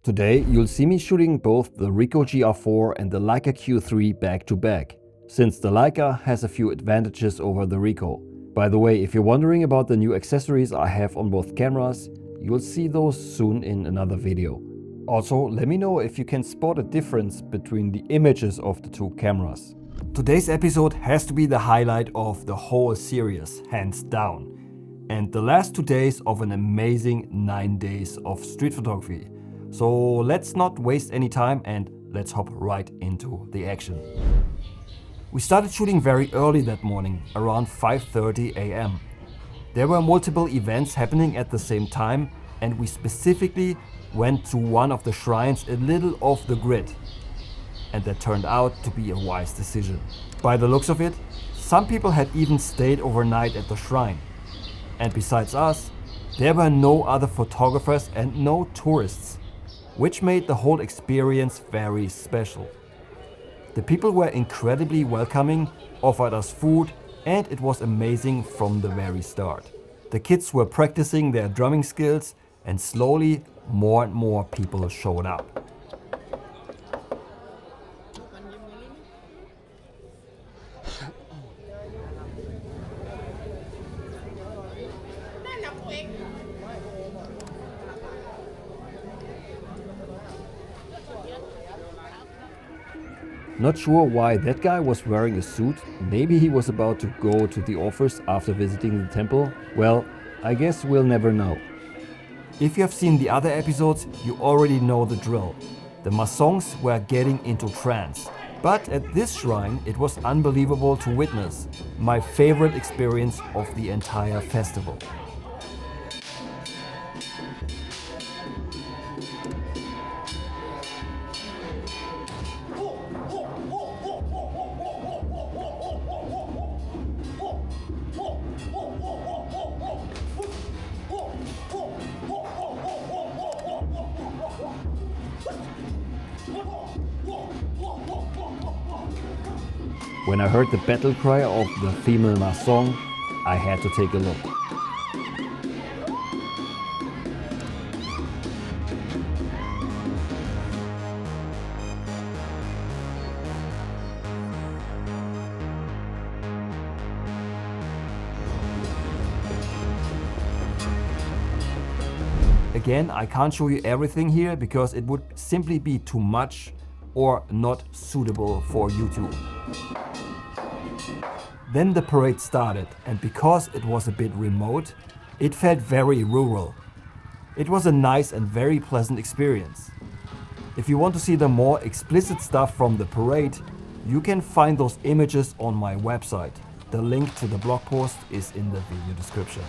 Today you'll see me shooting both the Ricoh GR4 and the Leica Q3 back to back, since the Leica has a few advantages over the Ricoh. By the way, if you're wondering about the new accessories I have on both cameras, you'll see those soon in another video. Also, let me know if you can spot a difference between the images of the two cameras. Today's episode has to be the highlight of the whole series, hands down. And the last 2 days of an amazing 9 days of street photography. So let's not waste any time and let's hop right into the action. We started shooting very early that morning, around 5:30 a.m. There were multiple events happening at the same time, and we specifically went to one of the shrines a little off the grid. And that turned out to be a wise decision. By the looks of it, some people had even stayed overnight at the shrine. And besides us, there were no other photographers and no tourists, which made the whole experience very special. The people were incredibly welcoming, offered us food, and it was amazing from the very start. The kids were practicing their drumming skills, and slowly more and more people showed up. Not sure why that guy was wearing a suit. Maybe he was about to go to the office after visiting the temple. Well, I guess we'll never know. If you have seen the other episodes, you already know the drill. The Masons were getting into trance. But at this shrine, it was unbelievable to witness. My favorite experience of the entire festival. When I heard the battle cry of the female Mason, I had to take a look. Again, I can't show you everything here because it would simply be too much or not suitable for YouTube. Then the parade started, and because it was a bit remote, it felt very rural. It was a nice and very pleasant experience. If you want to see the more explicit stuff from the parade, you can find those images on my website. The link to the blog post is in the video description.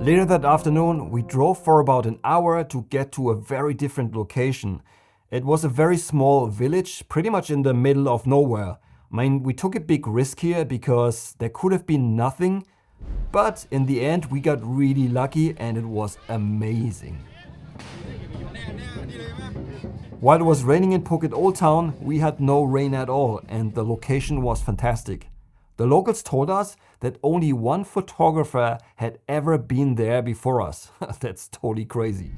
Later that afternoon, we drove for about an hour to get to a very different location. It was a very small village, pretty much in the middle of nowhere. I mean, we took a big risk here because there could have been nothing, but in the end we got really lucky and it was amazing. While it was raining in Phuket Old Town, we had no rain at all and the location was fantastic. The locals told us that only one photographer had ever been there before us. That's totally crazy.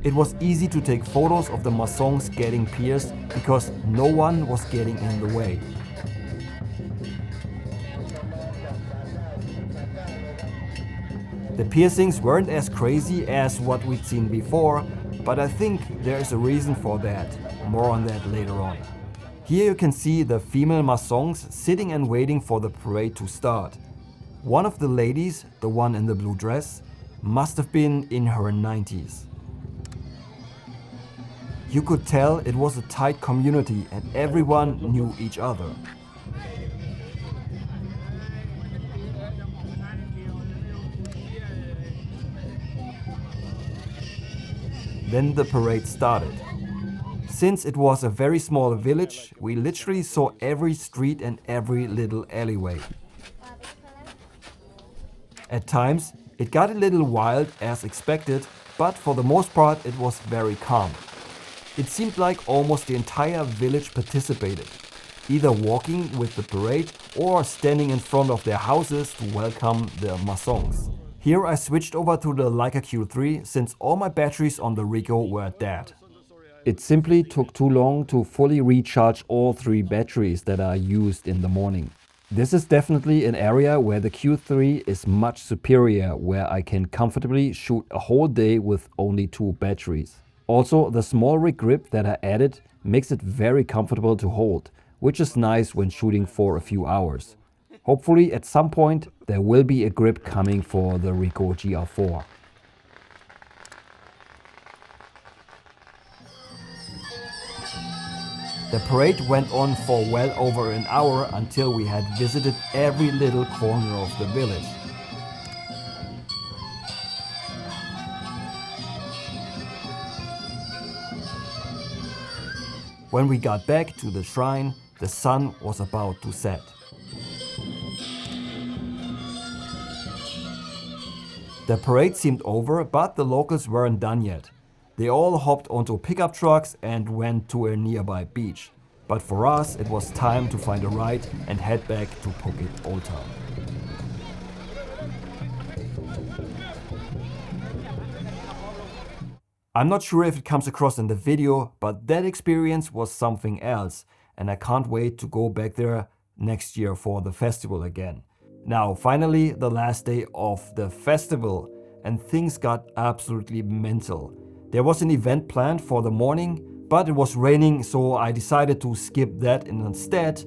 It was easy to take photos of the Masons getting pierced because no one was getting in the way. The piercings weren't as crazy as what we'd seen before, but I think there is a reason for that. More on that later on. Here you can see the female Masons sitting and waiting for the parade to start. One of the ladies, the one in the blue dress, must have been in her 90s. You could tell it was a tight community and everyone knew each other. Then the parade started. Since it was a very small village, we literally saw every street and every little alleyway. At times, it got a little wild as expected, but for the most part it was very calm. It seemed like almost the entire village participated, either walking with the parade or standing in front of their houses to welcome the Masons. Here I switched over to the Leica Q3 since all my batteries on the Ricoh were dead. It simply took too long to fully recharge all 3 batteries that are used in the morning. This is definitely an area where the Q3 is much superior, where I can comfortably shoot a whole day with only 2 batteries. Also, the small rig grip that I added makes it very comfortable to hold, which is nice when shooting for a few hours. Hopefully at some point there will be a grip coming for the Ricoh GR4. The parade went on for well over an hour until we had visited every little corner of the village. When we got back to the shrine, the sun was about to set. The parade seemed over, but the locals weren't done yet. They all hopped onto pickup trucks and went to a nearby beach. But for us, it was time to find a ride and head back to Phuket Old Town. I'm not sure if it comes across in the video, but that experience was something else, and I can't wait to go back there next year for the festival again. Now, finally, the last day of the festival, and things got absolutely mental. There was an event planned for the morning, but it was raining, so I decided to skip that and instead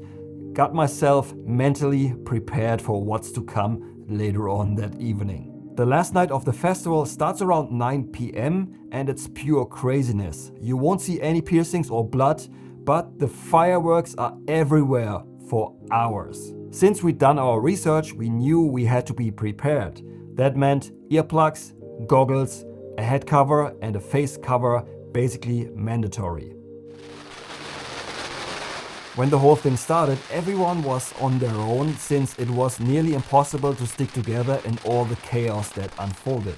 got myself mentally prepared for what's to come later on that evening. The last night of the festival starts around 9 p.m. and it's pure craziness. You won't see any piercings or blood, but the fireworks are everywhere for hours. Since we'd done our research, we knew we had to be prepared. That meant earplugs, goggles, a head cover and a face cover, basically mandatory. When the whole thing started, everyone was on their own since it was nearly impossible to stick together in all the chaos that unfolded.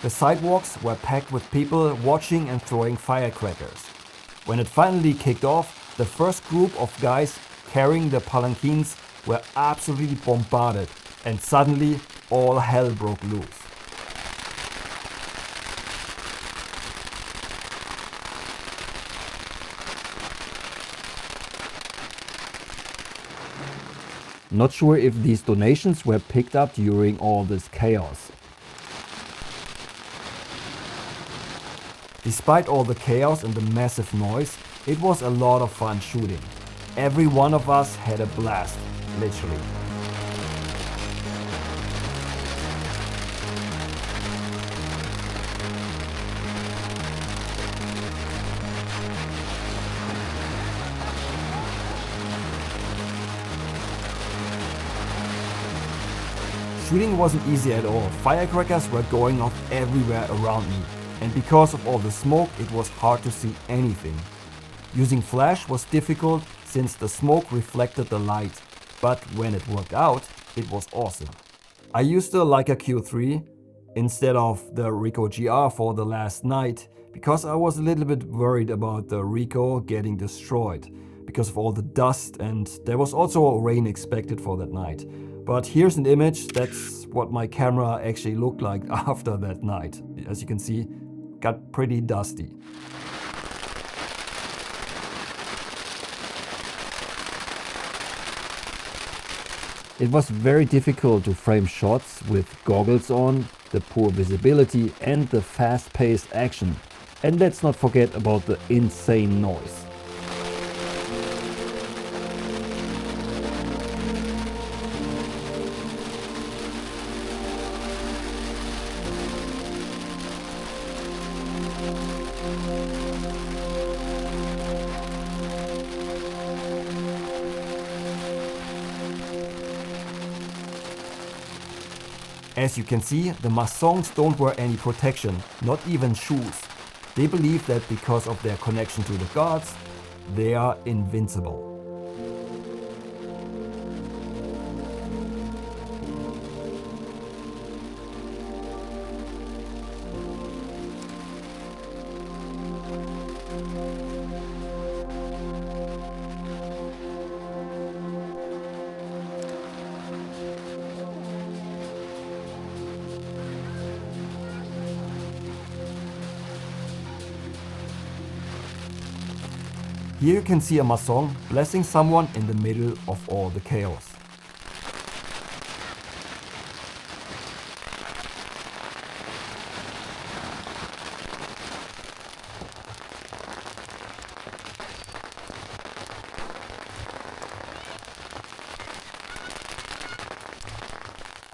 The sidewalks were packed with people watching and throwing firecrackers. When it finally kicked off, the first group of guys carrying the palanquins were absolutely bombarded, and suddenly all hell broke loose. Not sure if these donations were picked up during all this chaos. Despite all the chaos and the massive noise, it was a lot of fun shooting. Every one of us had a blast, literally. Shooting wasn't easy at all. Firecrackers were going off everywhere around me, and because of all the smoke, it was hard to see anything. Using flash was difficult since the smoke reflected the light, but when it worked out, it was awesome. I used the Leica Q3 instead of the Ricoh GR for the last night because I was a little bit worried about the Ricoh getting destroyed because of all the dust, and there was also rain expected for that night. But here's an image. That's what my camera actually looked like after that night. As you can see, got pretty dusty. It was very difficult to frame shots with goggles on, the poor visibility and the fast-paced action. And let's not forget about the insane noise. As you can see, the Masons don't wear any protection, not even shoes. They believe that because of their connection to the gods, they are invincible. Here you can see a Mason blessing someone in the middle of all the chaos.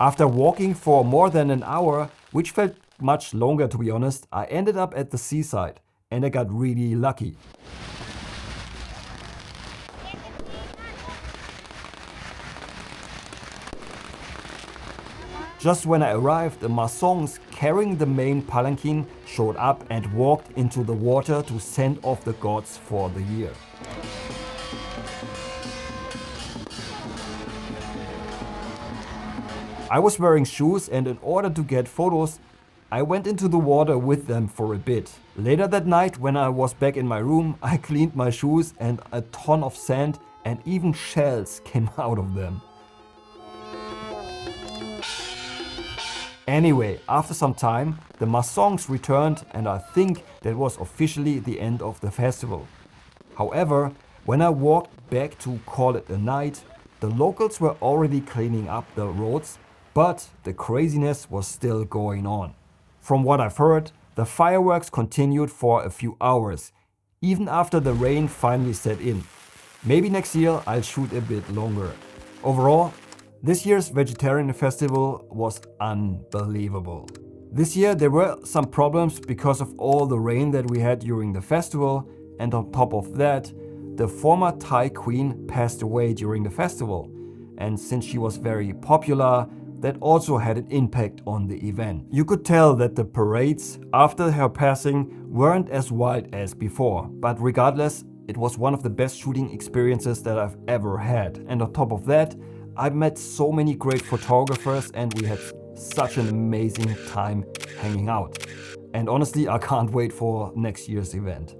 After walking for more than an hour, which felt much longer to be honest, I ended up at the seaside and I got really lucky. Just when I arrived, the Masons carrying the main palanquin showed up and walked into the water to send off the gods for the year. I was wearing shoes and in order to get photos, I went into the water with them for a bit. Later that night, when I was back in my room, I cleaned my shoes and a ton of sand and even shells came out of them. Anyway, after some time, the Masons returned and I think that was officially the end of the festival. However, when I walked back to call it a night, the locals were already cleaning up the roads, but the craziness was still going on. From what I've heard, the fireworks continued for a few hours, even after the rain finally set in. Maybe next year I'll shoot a bit longer. Overall, this year's vegetarian festival was unbelievable. This year there were some problems because of all the rain that we had during the festival, and on top of that, the former Thai queen passed away during the festival. And since she was very popular, that also had an impact on the event. You could tell that the parades after her passing weren't as wild as before, but regardless, it was one of the best shooting experiences that I've ever had. And on top of that, I met so many great photographers and we had such an amazing time hanging out. And honestly, I can't wait for next year's event.